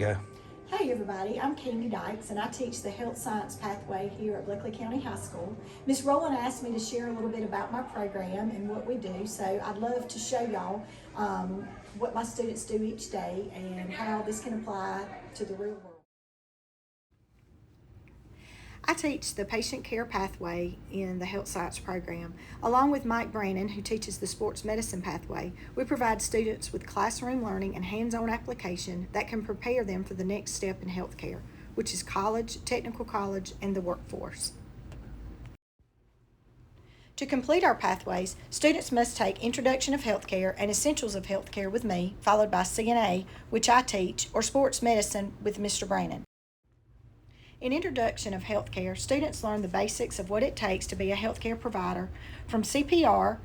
Go. Hey everybody, I'm Candi Dykes and I teach the health science pathway here at Bleckley County High School. Ms. Rowland asked me to share a little bit about my program and what we do, so I'd love to show y'all what my students do each day and how this can apply to the real world. I teach the patient care pathway in the health science program. Along with Mike Brannon, who teaches the sports medicine pathway, we provide students with classroom learning and hands-on application that can prepare them for the next step in healthcare, which is college, technical college, and the workforce. To complete our pathways, students must take Introduction of Healthcare and Essentials of Healthcare with me, followed by CNA, which I teach, or Sports Medicine with Mr. Brannon. In Introduction of Healthcare, students learn the basics of what it takes to be a healthcare provider, from CPR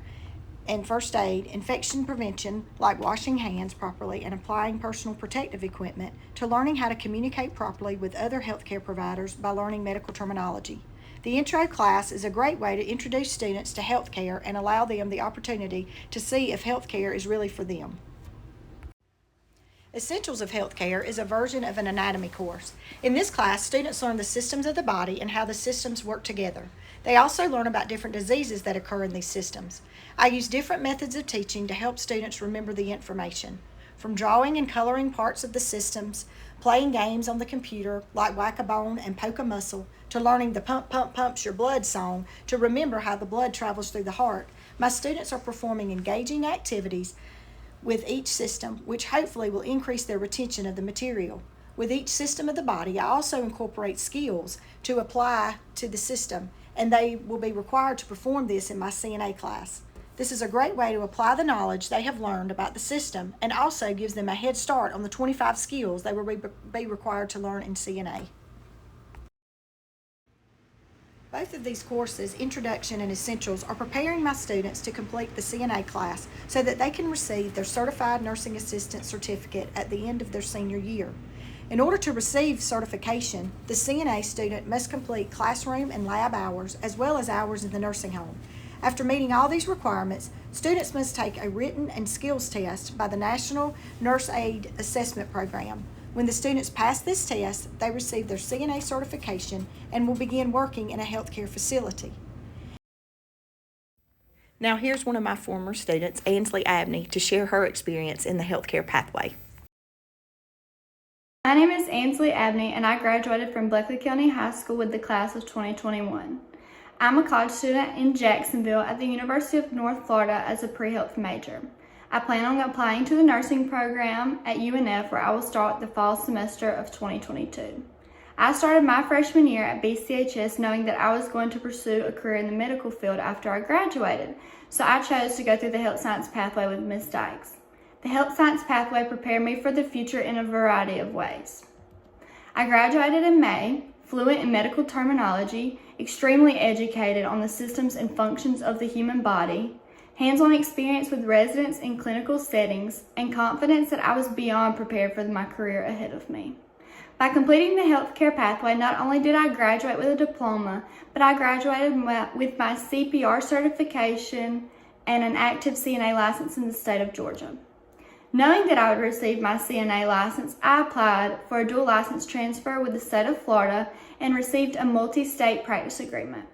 and first aid, infection prevention, like washing hands properly and applying personal protective equipment, to learning how to communicate properly with other healthcare providers by learning medical terminology. The intro class is a great way to introduce students to healthcare and allow them the opportunity to see if healthcare is really for them. Essentials of Healthcare is a version of an anatomy course. In this class, students learn the systems of the body and how the systems work together. They also learn about different diseases that occur in these systems. I use different methods of teaching to help students remember the information. From drawing and coloring parts of the systems, playing games on the computer like Whack-A-Bone and Poke-A-Muscle, to learning the Pump Pump Pumps Your Blood song to remember how the blood travels through the heart, my students are performing engaging activities with each system, which hopefully will increase their retention of the material. With each system of the body, I also incorporate skills to apply to the system, and they will be required to perform this in my CNA class. This is a great way to apply the knowledge they have learned about the system and also gives them a head start on the 25 skills they will be required to learn in CNA. Both of these courses, Introduction and Essentials, are preparing my students to complete the CNA class so that they can receive their Certified Nursing Assistant certificate at the end of their senior year. In order to receive certification, the CNA student must complete classroom and lab hours as well as hours in the nursing home. After meeting all these requirements, students must take a written and skills test by the National Nurse Aid Assessment Program. When the students pass this test, they receive their CNA certification and will begin working in a healthcare facility. Now here's one of my former students, Ansley Abney, to share her experience in the healthcare pathway. My name is Ansley Abney and I graduated from Bleckley County High School with the class of 2021. I'm a college student in Jacksonville at the University of North Florida as a pre-health major. I plan on applying to the nursing program at UNF, where I will start the fall semester of 2022. I started my freshman year at BCHS knowing that I was going to pursue a career in the medical field after I graduated, so I chose to go through the health science pathway with Ms. Dykes. The health science pathway prepared me for the future in a variety of ways. I graduated in May, fluent in medical terminology, extremely educated on the systems and functions of the human body, hands-on experience with residents in clinical settings, and confidence that I was beyond prepared for my career ahead of me. By completing the healthcare pathway, not only did I graduate with a diploma, but I graduated with my CPR certification and an active CNA license in the state of Georgia. Knowing that I would receive my CNA license, I applied for a dual license transfer with the state of Florida and received a multi-state practice agreement.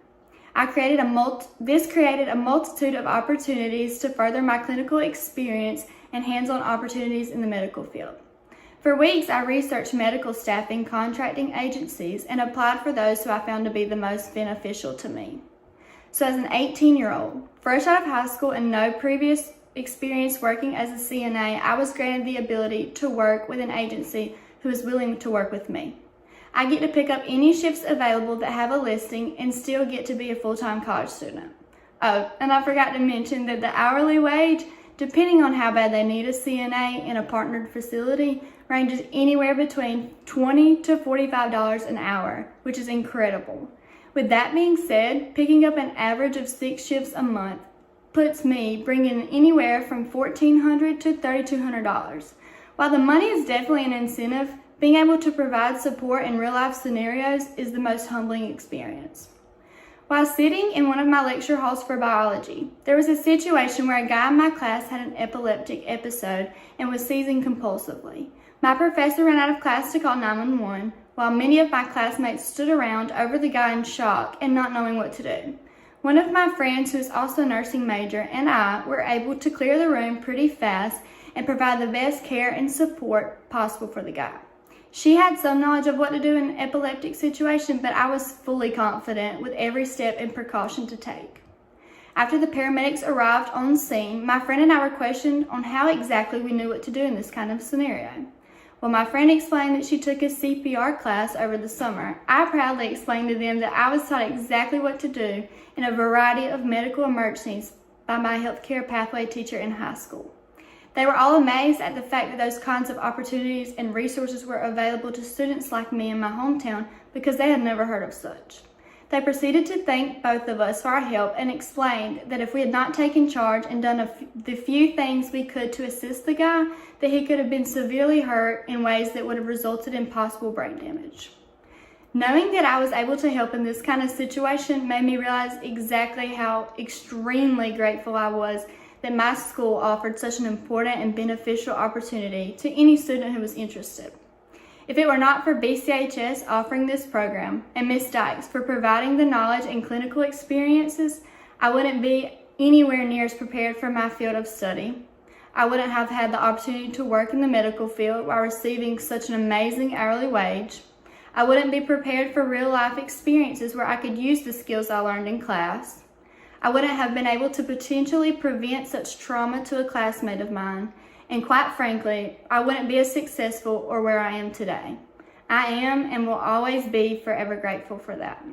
This created a multitude of opportunities to further my clinical experience and hands-on opportunities in the medical field. For weeks, I researched medical staffing contracting agencies and applied for those who I found to be the most beneficial to me. So as an 18-year-old, fresh out of high school and no previous experience working as a CNA, I was granted the ability to work with an agency who is willing to work with me. I get to pick up any shifts available that have a listing and still get to be a full-time college student. Oh, and I forgot to mention that the hourly wage, depending on how bad they need a CNA in a partnered facility, ranges anywhere between $20 to $45 an hour, which is incredible. With that being said, picking up an average of 6 shifts a month puts me bringing anywhere from $1,400 to $3,200. While the money is definitely an incentive, being able to provide support in real-life scenarios is the most humbling experience. While sitting in one of my lecture halls for biology, there was a situation where a guy in my class had an epileptic episode and was seizing compulsively. My professor ran out of class to call 911, while many of my classmates stood around over the guy in shock and not knowing what to do. One of my friends, who is also a nursing major, and I were able to clear the room pretty fast and provide the best care and support possible for the guy. She had some knowledge of what to do in an epileptic situation, but I was fully confident with every step and precaution to take. After the paramedics arrived on scene, my friend and I were questioned on how exactly we knew what to do in this kind of scenario. Well, my friend explained that she took a CPR class over the summer. I proudly explained to them that I was taught exactly what to do in a variety of medical emergencies by my healthcare pathway teacher in high school. They were all amazed at the fact that those kinds of opportunities and resources were available to students like me in my hometown because they had never heard of such. They proceeded to thank both of us for our help and explained that if we had not taken charge and done the few things we could to assist the guy, that he could have been severely hurt in ways that would have resulted in possible brain damage. Knowing that I was able to help in this kind of situation made me realize exactly how extremely grateful I was that my school offered such an important and beneficial opportunity to any student who was interested. If it were not for BCHS offering this program and Ms. Dykes for providing the knowledge and clinical experiences, I wouldn't be anywhere near as prepared for my field of study. I wouldn't have had the opportunity to work in the medical field while receiving such an amazing hourly wage. I wouldn't be prepared for real-life experiences where I could use the skills I learned in class. I wouldn't have been able to potentially prevent such trauma to a classmate of mine. And quite frankly, I wouldn't be as successful or where I am today. I am and will always be forever grateful for that.